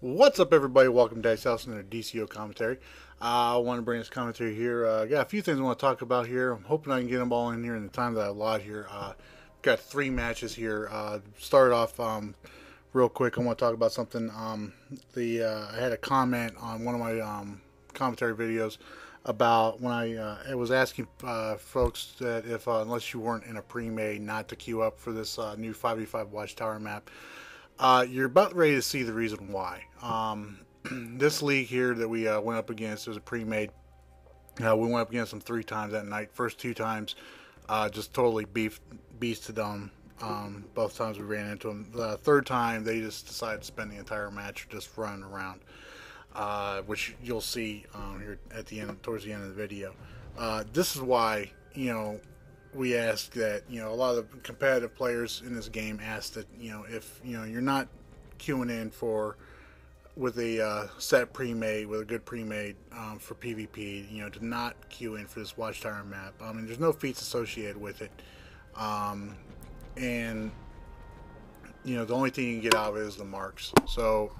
What's up, everybody? Welcome to Dice House and their DCO commentary. I want to bring this commentary here. I got a few things I want to talk about here. I'm hoping I can get them all in here in the time that I allot here. Got three matches here. Start off real quick. I want to talk about something. I had a comment on one of my commentary videos about when I was asking folks that if unless you weren't in a pre-made, not to queue up for this new 5v5 Watchtower map. You're about ready to see the reason why. This league here that we went up against was a pre-made. We went up against them 3 times that night. First 2 times, just totally beasted them. Both times we ran into them. The third time, they just decided to spend the entire match just running around, which you'll see here at the end, towards the end of the video. This is why, we ask that, a lot of the competitive players in this game ask that, if, you're not queuing in with a set pre-made, with a good pre-made for PvP, to not queue in for this Watchtower map. I mean, there's no feats associated with it. And, the only thing you can get out of it is the marks. So,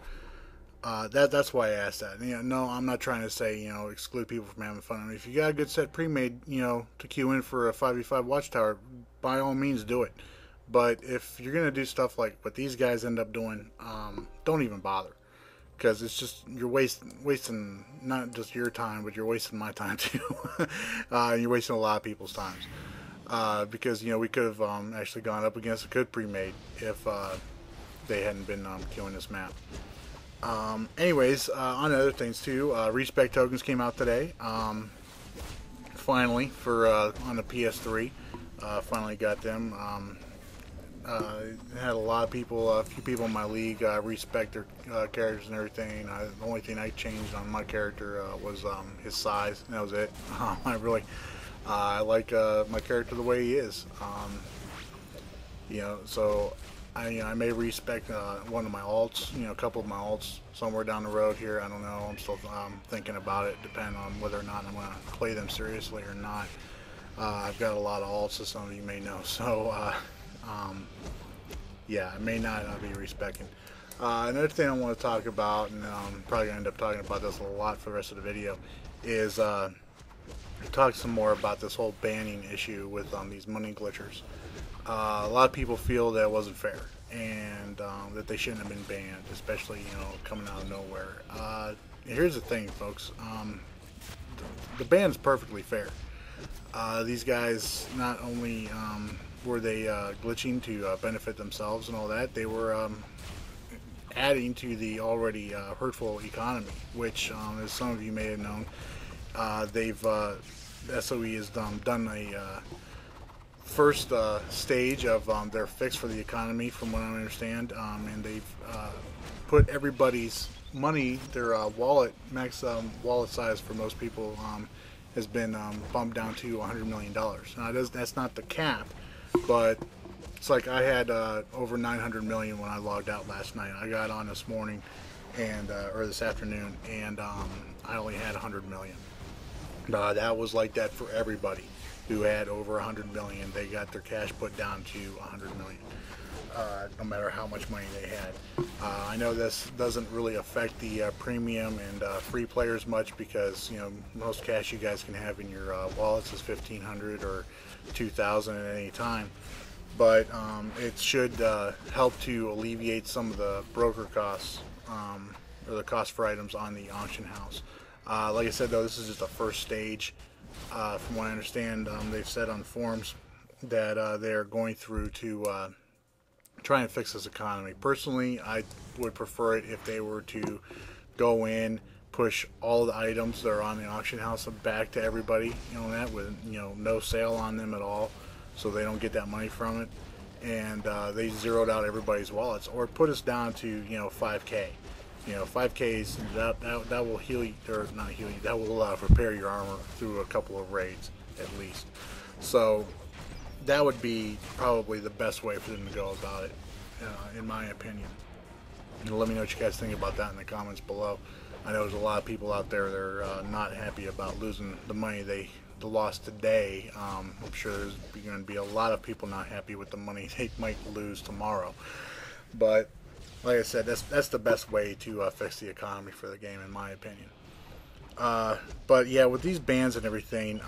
that's why I asked that. No, I'm not trying to say, exclude people from having fun. I mean, if you got a good set pre-made, to queue in for a 5v5 Watchtower, by all means do it. But if you're going to do stuff like what these guys end up doing, don't even bother. Because it's just, you're wasting not just your time, but you're wasting my time too. You're wasting a lot of people's times. Because, we could have actually gone up against a good pre-made if they hadn't been queuing this map. Anyways, on other things too, respec tokens came out today. Finally, for on the PS3, finally got them. Had a lot of people, a few people in my league respec their characters and everything. The only thing I changed on my character was his size, and that was it. I like my character the way he is. So I may respec one of my alts, a couple of my alts somewhere down the road here. I don't know. I'm still thinking about it, depending on whether or not I'm going to play them seriously or not. I've got a lot of alts, as some of you may know. So, yeah, I may not be respecing. Another thing I want to talk about, and I'm probably going to end up talking about this a lot for the rest of the video, is talk some more about this whole banning issue with these money glitchers. A lot of people feel that it wasn't fair, and that they shouldn't have been banned, especially coming out of nowhere. Here's the thing, folks. The ban is perfectly fair. These guys, not only were they glitching to benefit themselves and all that, they were adding to the already hurtful economy, which, as some of you may have known, SOE has done a first stage of their fix for the economy, from what I understand, and they've put everybody's money, their max wallet size for most people has been bumped down to $100 million. Now that's not the cap, but it's like I had over 900 million when I logged out last night. I got on this morning or this afternoon, and I only had 100 million. That was like that for everybody who had over 100 million. They got their cash put down to 100 million, no matter how much money they had. I know this doesn't really affect the premium and free players much, because most cash you guys can have in your wallets is 1,500 or 2,000 at any time. But it should help to alleviate some of the broker costs, or the cost for items on the auction house. Like I said, though, this is just the first stage. From what I understand, they've said on the forums that they're going through to try and fix this economy. Personally, I would prefer it if they were to go in, push all the items that are on the auction house back to everybody, with no sale on them at all, so they don't get that money from it, and they zeroed out everybody's wallets, or put us down to 5K. 5Ks, that will heal you, or not heal you, that will repair your armor through a couple of raids at least. So that would be probably the best way for them to go about it, in my opinion. And let me know what you guys think about that in the comments below. I know there's a lot of people out there that are not happy about losing the money they lost today. I'm sure there's going to be a lot of people not happy with the money they might lose tomorrow. But like I said, that's the best way to fix the economy for the game, in my opinion. But yeah, with these bans and everything,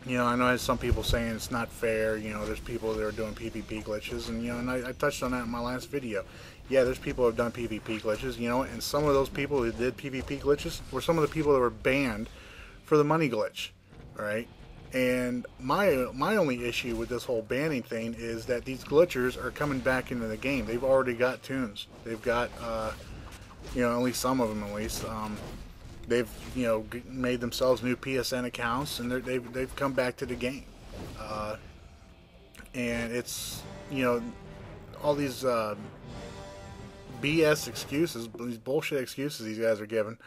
you know, I know there's some people saying it's not fair. You know, there's people that are doing PvP glitches, and you know, and I touched on that in my last video. Yeah, there's people who have done PvP glitches, you know, and some of those people who did PvP glitches were some of the people that were banned for the money glitch, right? And my only issue with this whole banning thing is that these glitchers are coming back into the game. They've already got tunes. They've got, you know, at least some of them at least. They've, you know, made themselves new PSN accounts, and they've come back to the game. And it's, you know, all these BS excuses, these bullshit excuses these guys are giving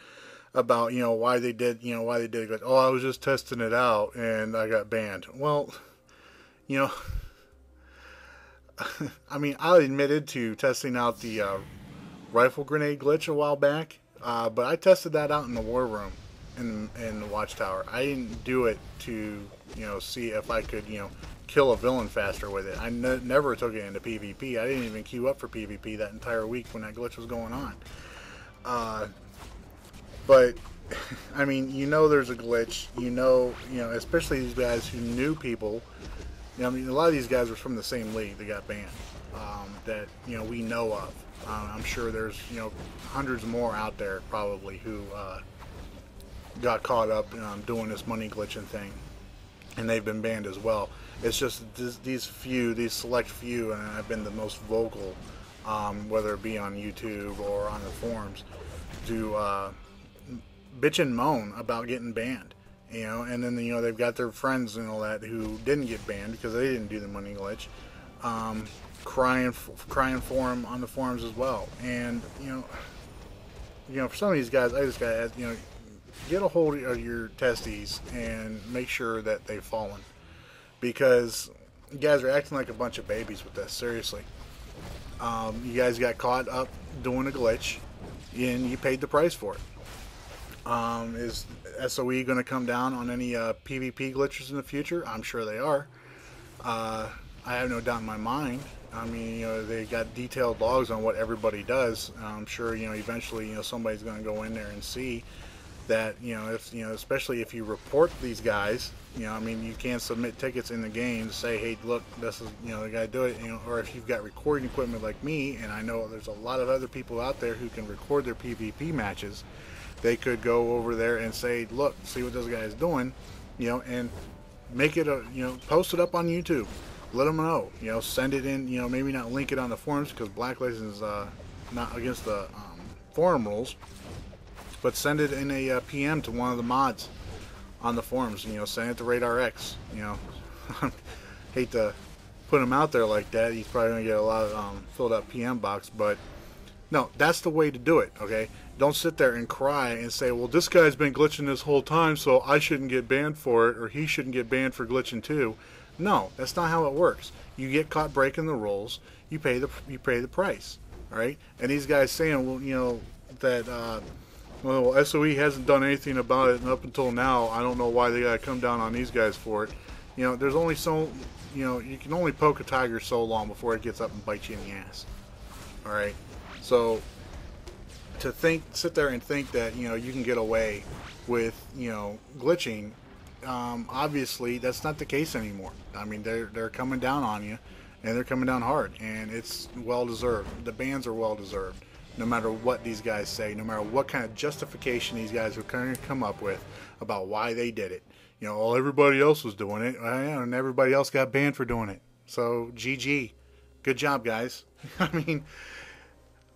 about, you know, why they did it. Oh, I was just testing it out and I got banned. Well, you know, I mean, I admitted to testing out the rifle grenade glitch a while back, but I tested that out in the war room in the watchtower. I didn't do it to, you know, see if I could, you know, kill a villain faster with it. I never took it into PvP. I didn't even queue up for PvP that entire week when that glitch was going on. But I mean, you know, there's a glitch. You know, especially these guys who knew people. You know, I mean, a lot of these guys were from the same league that got banned. That, you know, we know of. I'm sure there's, you know, hundreds more out there probably who got caught up doing this money glitching thing, and they've been banned as well. It's just these select few, and I've been the most vocal, whether it be on YouTube or on the forums, to bitch and moan about getting banned, you know, and then, you know, they've got their friends and all that who didn't get banned because they didn't do the money glitch, crying for them on the forums as well. And you know, for some of these guys, I just gotta ask, you know, get a hold of your testes and make sure that they've fallen, because you guys are acting like a bunch of babies with this. Seriously, you guys got caught up doing a glitch, and you paid the price for it. Is SOE going to come down on any PvP glitches in the future? I'm sure they are. I have no doubt in my mind. I mean, you know, they got detailed logs on what everybody does. I'm sure, you know, eventually, you know, somebody's going to go in there and see that, you know, if, you know, especially if you report these guys, you know, I mean, you can't submit tickets in the game to say, hey, look, this is, you know, the guy do it, you know, or if you've got recording equipment like me, and I know there's a lot of other people out there who can record their PvP matches, they could go over there and say, look, see what this guy is doing, you know, and make it a, you know, post it up on YouTube. Let them know, you know, send it in, you know, maybe not link it on the forums because blacklisting is not against the forum rules, but send it in a PM to one of the mods on the forums, you know, send it to RadarX, you know. Hate to put him out there like that. He's probably going to get a lot of filled up PM box, but no, that's the way to do it, okay? Don't sit there and cry and say, well, this guy's been glitching this whole time, so I shouldn't get banned for it, or he shouldn't get banned for glitching too. No, that's not how it works. You get caught breaking the rules, you pay the price, all right? And these guys saying, well, you know, that well, SOE hasn't done anything about it, and up until now, I don't know why they gotta come down on these guys for it. You know, there's only so, you know, you can only poke a tiger so long before it gets up and bites you in the ass. All right, so to sit there and think that, you know, you can get away with, you know, glitching. Obviously, that's not the case anymore. I mean, they're coming down on you, and they're coming down hard, and it's well deserved. The bans are well deserved, no matter what these guys say, no matter what kind of justification these guys are going to come up with about why they did it. You know, well, everybody else was doing it, and everybody else got banned for doing it. So, GG, good job, guys. I mean,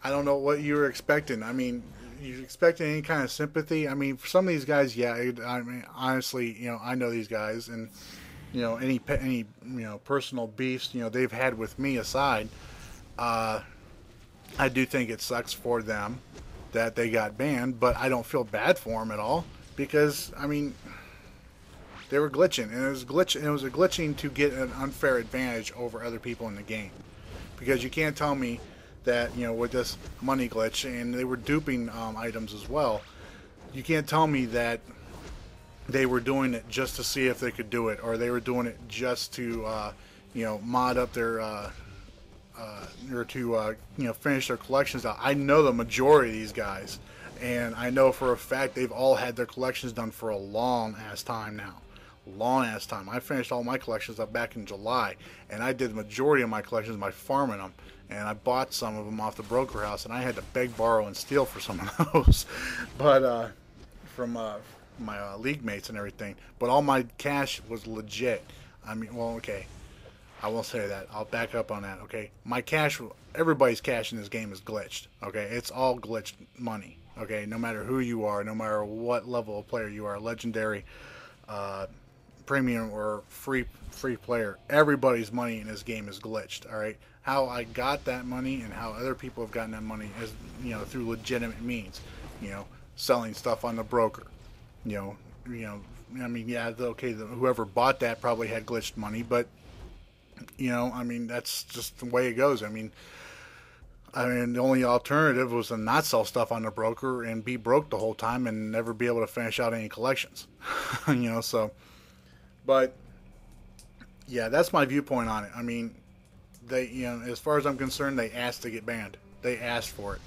I don't know what you were expecting. I mean, you expecting any kind of sympathy? I mean, for some of these guys, yeah. I mean, honestly, you know, I know these guys, and you know, any you know, personal beefs, you know, they've had with me aside, I do think it sucks for them that they got banned, but I don't feel bad for them at all, because I mean, they were glitching, and it was a glitching to get an unfair advantage over other people in the game, because you can't tell me that, you know, with this money glitch, and they were duping items as well, you can't tell me that they were doing it just to see if they could do it, or they were doing it just to you know, mod up their or to finish their collections out. I know the majority of these guys, and I know for a fact they've all had their collections done for a long ass time now. Long ass time. I finished all my collections up back in July, and I did the majority of my collections by farming them, and I bought some of them off the broker house, and I had to beg, borrow, and steal for some of those, but from my league mates and everything. But all my cash was legit. I mean, well, okay, I won't say that. I'll back up on that. Okay, my cash, everybody's cash in this game is glitched. Okay, it's all glitched money. Okay, no matter who you are, no matter what level of player you are, legendary, premium, or free player, everybody's money in this game is glitched. All right, how I got that money and how other people have gotten that money is, through legitimate means. Selling stuff on the broker. I mean, yeah, okay, whoever bought that probably had glitched money, but I mean, that's just the way it goes. I mean, the only alternative was to not sell stuff on the broker and be broke the whole time and never be able to finish out any collections. So, but yeah, that's my viewpoint on it. I mean, they, as far as I'm concerned, they asked to get banned. They asked for it.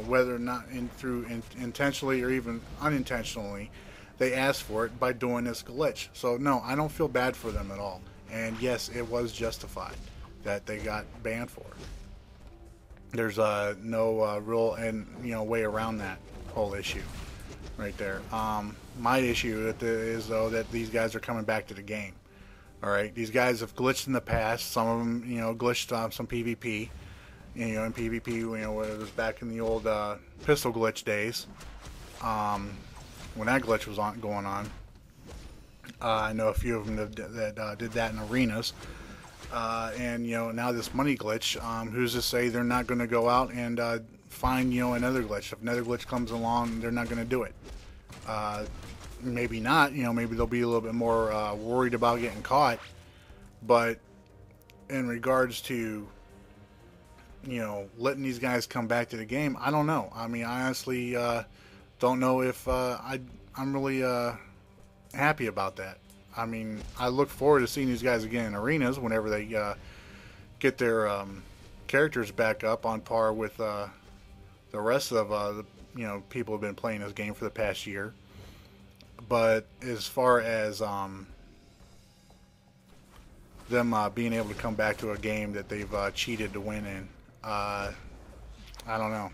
Whether or not intentionally or even unintentionally, they asked for it by doing this glitch. So no, I don't feel bad for them at all. And yes, it was justified that they got banned for it. There's no real way around that whole issue right there. My issue is though that these guys are coming back to the game. All right, these guys have glitched in the past. Some of them, glitched some PvP. In PvP, when it was back in the old pistol glitch days, when that glitch was going on. I know a few of them that did that in arenas, and now this money glitch. Who's to say they're not going to go out and find another glitch? If another glitch comes along, they're not going to do it. Maybe not. Maybe they'll be a little bit more worried about getting caught. But in regards to letting these guys come back to the game, I don't know. I mean, I honestly don't know if I'm really happy about that. I mean, I look forward to seeing these guys again in arenas whenever they get their characters back up on par with the rest of the people who've been playing this game for the past year. But as far as them being able to come back to a game that they've cheated to win in, I don't know.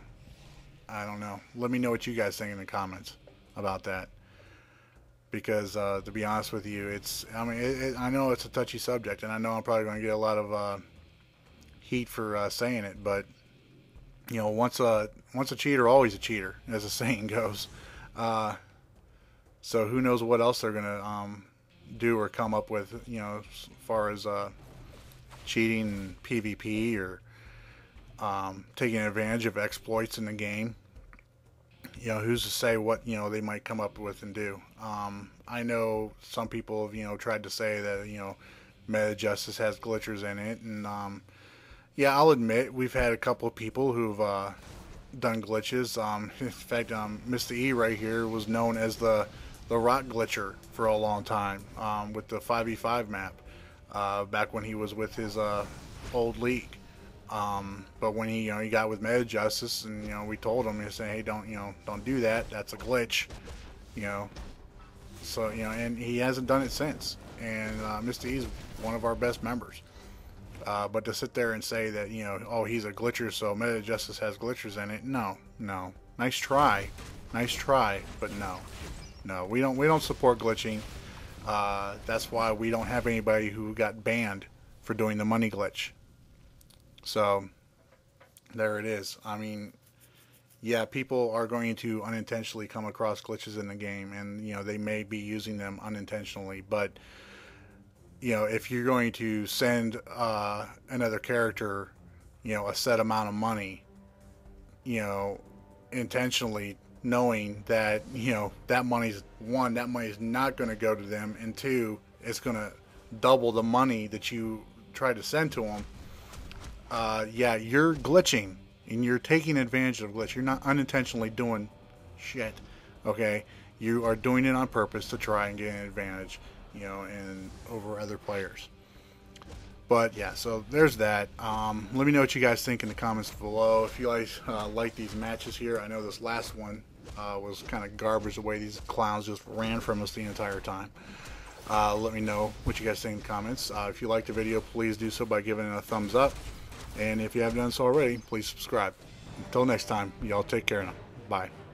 Let me know what you guys think in the comments about that. Because to be honest with you, I know it's a touchy subject, and I know I'm probably going to get a lot of heat for saying it, but once a cheater, always a cheater, as the saying goes. So who knows what else they're going to do or come up with, as far as cheating in PvP or taking advantage of exploits in the game. Who's to say what they might come up with and do. I know some people have tried to say that Meta Justice has glitchers in it, and yeah, I'll admit we've had a couple of people who've done glitches. In fact, Mr. E right here was known as the rock glitcher for a long time with the 5v5 map back when he was with his old league. But when he got with Meta Justice, and we told him, hey, don't do that. That's a glitch. So and he hasn't done it since. And Mr. E's one of our best members. But to sit there and say that oh, he's a glitcher, so Meta Justice has glitchers in it. No. Nice try, but no. We don't support glitching. That's why we don't have anybody who got banned for doing the money glitch. So there it is. I mean, yeah, people are going to unintentionally come across glitches in the game, and they may be using them unintentionally. But if you're going to send another character, a set amount of money, intentionally, knowing that that money's not going to go to them, and two, it's going to double the money that you try to send to them. Yeah, you're glitching, and you're taking advantage of glitch. You're not unintentionally doing shit, okay? You are doing it on purpose to try and get an advantage, and over other players. But yeah, so there's that. Let me know what you guys think in the comments below. If you guys like these matches here, I know this last one was kind of garbage the way these clowns just ran from us the entire time. Let me know what you guys think in the comments. If you liked the video, please do so by giving it a thumbs up. And if you haven't done so already, please subscribe. Until next time, y'all take care now. Bye.